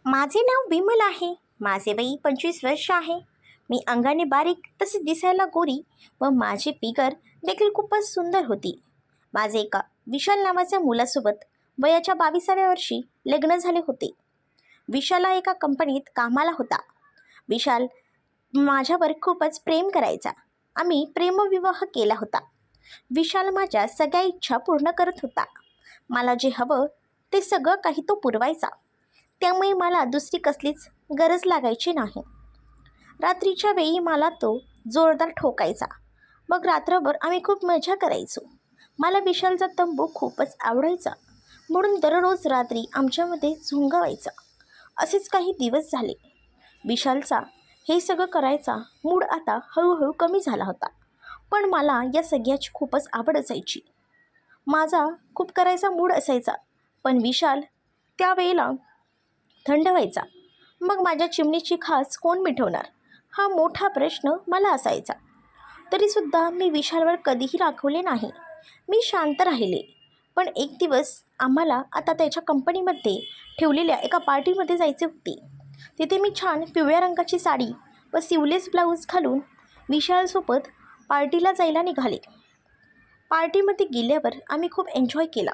माझे नाव विमल आहे. माझे वय 25 वर्ष आहे. मी अंगाने बारीक तसेच दिसायला गोरी व माझी फिगर देखील खूपच सुंदर होती. माझे एका विशाल नावाच्या मुलासोबत वयाच्या 22व्या वर्षी लग्न झाले होते. विशालला एका कंपनीत कामाला होता. विशाल माझ्यावर खूपच प्रेम करायचा. आम्ही प्रेमविवाह केला होता. विशाल माझ्या सगळ्या इच्छा पूर्ण करत होता. मला जे हवं ते सगळं काही तो पुरवायचा. त्यामुळे मला दुसरी कसलीच गरज लागायची नाही. रात्रीच्या वेळी मला तो जोरदार ठोकायचा. मग रात्रभर आम्ही खूप मजा करायचो. मला विशालचा तंबू खूपच आवडायचा म्हणून दररोज रात्री आमच्यामध्ये झुंग व्हायचा. असेच काही दिवस झाले. विशालचा हे सगळं करायचा मूड आता हळूहळू कमी झाला होता. पण मला या सगळ्याची खूपच आवड असायची. माझा खूप करायचा मूड असायचा. पण विशाल त्यावेळेला थंड व्हायचा. मग माझ्या चिमणीची खास कोण मिटवणार हा मोठा प्रश्न मला असायचा. तरीसुद्धा मी विशालवर कधीही राखवले नाही. मी शांत राहिले. पण एक दिवस आम्हाला आता त्याच्या कंपनीमध्ये ठेवलेल्या एका पार्टीमध्ये जायचे होते. तिथे मी छान पिवळ्या रंगाची साडी व सिवलेस ब्लाऊज घालून विशालसोबत पार्टीला जायला निघाले. पार्टीमध्ये गेल्यावर आम्ही खूप एन्जॉय केला.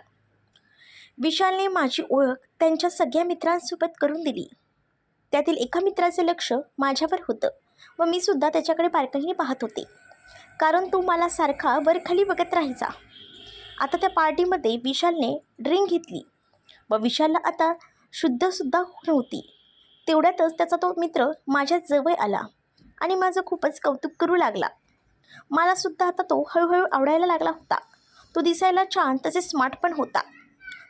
विशालने माझी ओळख त्यांच्या सगळ्या मित्रांसोबत करून दिली. त्यातील एका मित्राचे लक्ष माझ्यावर होतं व मी सुद्धा त्याच्याकडे बारकाईने पाहत होते, कारण तो मला सारखा वरखाली बघत राहायचा. आता त्या पार्टीमध्ये विशालने ड्रिंक घेतली व विशालला आता शुद्धसुद्धा नव्हती. तेवढ्यातच त्याचा तो मित्र माझ्या जवळ आला आणि माझं खूपच कौतुक करू लागला. मलासुद्धा आता तो हळूहळू आवडायला लागला होता. तो दिसायला छान तसेच स्मार्ट पण होता.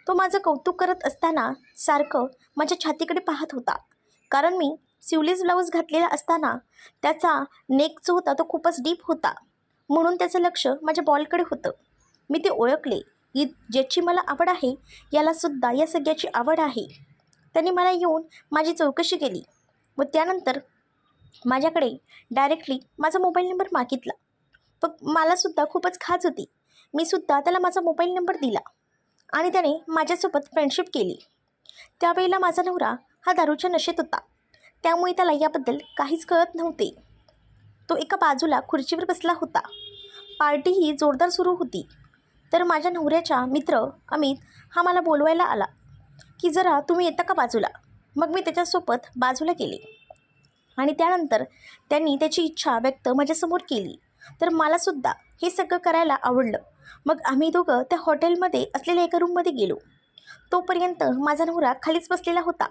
तो माझं कौतुक करत असताना सारखं माझ्या छातीकडे पाहत होता, कारण मी सिवलेस ब्लाऊज घातलेला असताना त्याचा नेक जो होता तो खूपच डीप होता, म्हणून त्याचं लक्ष माझ्या बॉलकडे होतं. मी ते ओळखले की ज्याची मला आवड आहे यालासुद्धा या सगळ्याची आवड आहे. त्यांनी मला येऊन माझी चौकशी केली व त्यानंतर माझ्याकडे डायरेक्टली माझा मोबाईल नंबर मागितला. मलासुद्धा खूपच खाज होती. मी सुद्धा त्याला माझा मोबाईल नंबर दिला आणि त्याने माझ्यासोबत फ्रेंडशिप केली. त्यावेळेला माझा नवरा हा दारूच्या नशेत होता, त्यामुळे त्याला याबद्दल काहीच कळत नव्हते. तो एका बाजूला खुर्चीवर बसला होता. पार्टी ही जोरदार सुरू होती. तर माझ्या नवऱ्याचा मित्र अमित हा मला बोलवायला आला की जरा तुम्ही येता का बाजूला. मग मी त्याच्यासोबत बाजूला गेले आणि त्यानंतर त्यांनी त्याची इच्छा व्यक्त माझ्यासमोर केली. तर मलासुद्धा हे सगळं करायला आवडलं. मग आम्ही दोघं त्या हॉटेलमध्ये असलेल्या एका रूममध्ये गेलो. तोपर्यंत माझा नवरा खालीच बसलेला होता.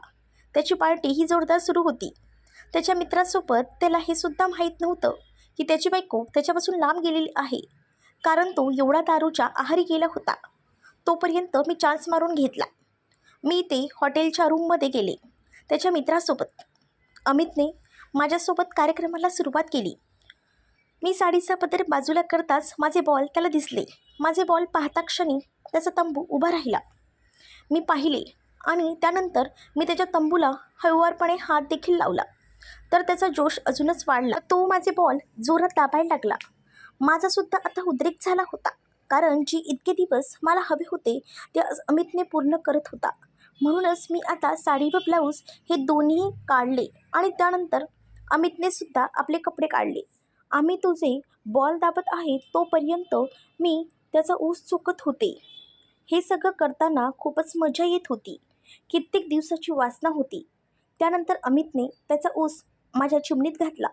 त्याची पार्टी ही जोरदार सुरू होती. त्याच्या मित्रासोबत त्याला हे सुद्धा माहीत नव्हतं की त्याची बायको त्याच्यापासून लांब गेलेली आहे, कारण तो एवढा दारूच्या आहारी गेला होता. तोपर्यंत मी चान्स मारून घेतला. मी ते हॉटेलच्या रूममध्ये गेले त्याच्या मित्रासोबत. अमितने माझ्यासोबत कार्यक्रमाला सुरुवात केली. मी साडीचा पदर बाजूला करताच माझे बॉल त्याला दिसले. माझे बॉल पाहता क्षणी त्याचा तंबू उभा राहिला. मी पाहिले आणि त्यानंतर मी त्याच्या तंबूला हळुवारपणे हात देखील लावला. तर त्याचा जोश अजूनच वाढला. तो माझे बॉल जोरात दाबायला लागला. माझासुद्धा आता उद्रेक झाला होता, कारण जी इतके दिवस मला हवे होते ते अमितने पूर्ण करत होता. म्हणूनच मी आता साडी व ब्लाऊज हे दोन्ही काढले आणि त्यानंतर अमितने सुद्धा आपले कपडे काढले. आम्ही तुझे बॉल दाबत आहे तोपर्यंत मी त्याचा ऊस चुकत होते. हे सगळं करताना खूपच मजा येत होती. कित्येक दिवसाची वासना होती. त्यानंतर अमितने त्याचा ऊस माझ्या चिमणीत घातला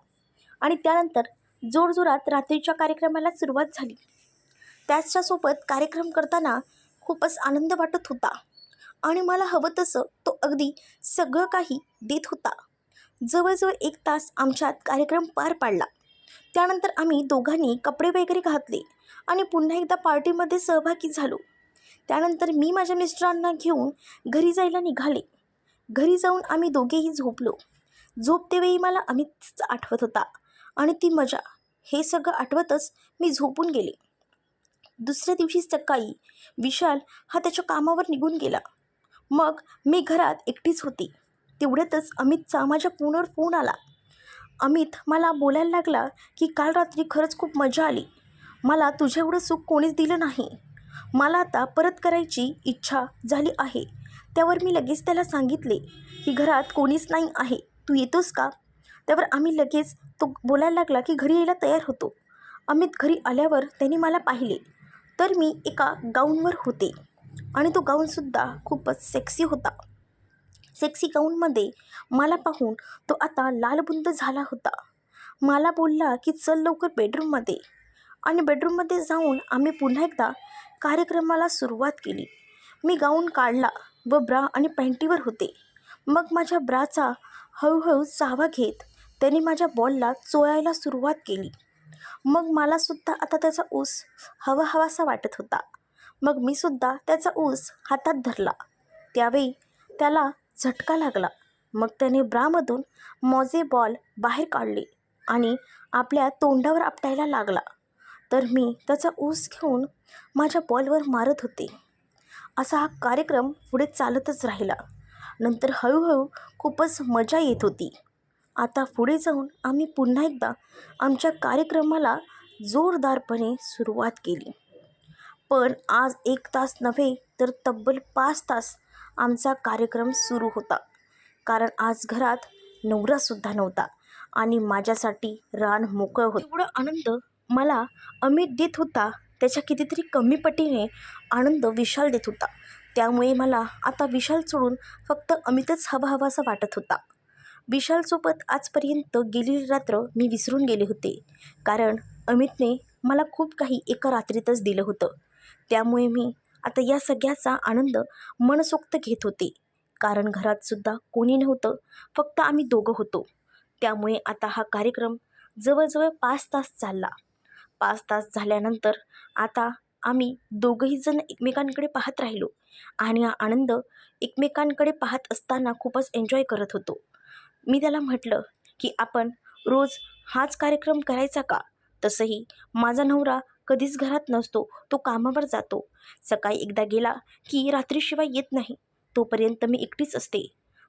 आणि त्यानंतर जोरजोरात रात्रीच्या कार्यक्रमाला सुरुवात झाली. त्याच्यासोबत कार्यक्रम करताना खूपच आनंद वाटत होता आणि मला हवं तसं तो अगदी सगळं काही देत होता. जवळजवळ 1 तास आमच्यात कार्यक्रम पार पाडला. त्यानंतर आम्ही दोघांनी कपडे वगैरे घातले आणि पुन्हा एकदा पार्टीमध्ये सहभागी झालो. त्यानंतर मी माझ्या मिस्टरांना घेऊन घरी जायला निघाले. घरी जाऊन आम्ही दोघेही झोपलो. झोपतेवेळी मला अमितच आठवत होता आणि ती मजा, हे सगळं आठवतच मी झोपून गेले. दुसऱ्या दिवशी सकाळी विशाल हा त्याच्या कामावर निघून गेला. मग मी घरात एकटीच होती. तेवढ्यातच अमितचा माझ्या फोनवर फोन आला. अमित मला बोलायला लागला की काल रात्री खरंच खूप मजा आली. मला तुझ्या एवढं सुख कोणीच दिलं नाही. मला आता परत करायची इच्छा झाली आहे. त्यावर मी लगेच त्याला सांगितले की घरात कोणीच नाही आहे, तू येतोस का? त्यावर आम्ही लगेच तो बोलायला लागला की घरी यायला तयार होतो. अमित घरी आल्यावर त्यांनी मला पाहिले तर मी एका गाऊनवर होते आणि तो गाऊनसुद्धा खूपच सेक्सी होता. सेक्सी गाऊनमध्ये मला पाहून तो आता लालबुंद झाला होता. मला बोलला की चल लवकर बेडरूममध्ये. आणि बेडरूममध्ये जाऊन आम्ही पुन्हा एकदा कार्यक्रमाला सुरुवात केली. मी गाऊन काढला व ब्रा आणि पॅन्टीवर होते. मग माझ्या ब्राचा हळूहळू चावा घेत त्याने माझ्या बॉलला चोळायला सुरुवात केली. मग मलासुद्धा आता त्याचा ऊस हवाहवासा वाटत होता. मग मीसुद्धा त्याचा ऊस हातात धरला. त्यावेळी त्याला झटका लागला. मग त्याने ब्रामधून माझे बॉल बाहेर काढले आणि आपल्या तोंडावर आपटायला लागला. तर मी त्याचा ऊस घेऊन माझ्या बॉलवर मारत होते. असा हा कार्यक्रम पुढे चालतच राहिला. नंतर हळूहळू खूपच मजा येत होती. आता पुढे जाऊन आम्ही पुन्हा एकदा आमच्या कार्यक्रमाला जोरदारपणे सुरुवात केली. पण आज 1 तास नव्हे तर तब्बल 5 तास आमचा कार्यक्रम सुरू होता. कारण आज घरात नवरासुद्धा नव्हता आणि माझ्यासाठी रान मोकळं होतं. एवढा आनंद मला अमित देत होता, त्याच्या कितीतरी कमी पटीने आनंद विशाल देत होता. त्यामुळे मला आता विशाल सोडून फक्त अमितच हवाहवासा वाटत होता. विशालसोबत आजपर्यंत गेलेली रात्र मी विसरून गेले होते. कारण अमितने मला खूप काही एका रात्रीतच दिलं होतं. त्यामुळे मी आता या सगळ्याचा आनंद मनसोक्त घेत होते. कारण घरातसुद्धा कोणी नव्हतं, फक्त आम्ही दोघं होतो. त्यामुळे आता हा कार्यक्रम जवळजवळ 5 तास चालला. 5 तास झाल्यानंतर आता आम्ही दोघंही जण एकमेकांकडे पाहत राहिलो आणि हा आनंद एकमेकांकडे पाहत असताना खूपच एन्जॉय करत होतो. मी त्याला म्हटलं की आपण रोज हाच कार्यक्रम करायचा का? तसंही माझा नवरा कधीच घरात नसतो, तो कामावर जातो. सकाळी एकदा गेला की रात्रीशिवाय येत नाही. तोपर्यंत मी एकटीच असते.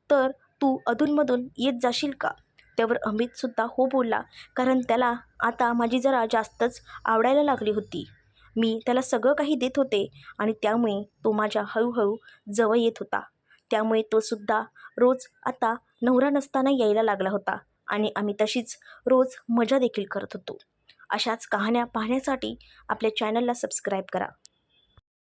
तर तू अधूनमधून येत जाशील का? त्यावर अमितसुद्धा हो बोलला. कारण त्याला आता माझी जरा जास्तच आवडायला लागली होती. मी त्याला सगळं काही देत होते आणि त्यामुळे तो माझ्या हळूहळू जवळ येत होता. त्यामुळे तोसुद्धा रोज आता नवरा नसताना यायला लागला होता आणि आम्ही तशीच रोज मजा देखील करत होतो. अशाच कहाण्या पाहण्यासाठी आपल्या चॅनलला सबस्क्राईब करा.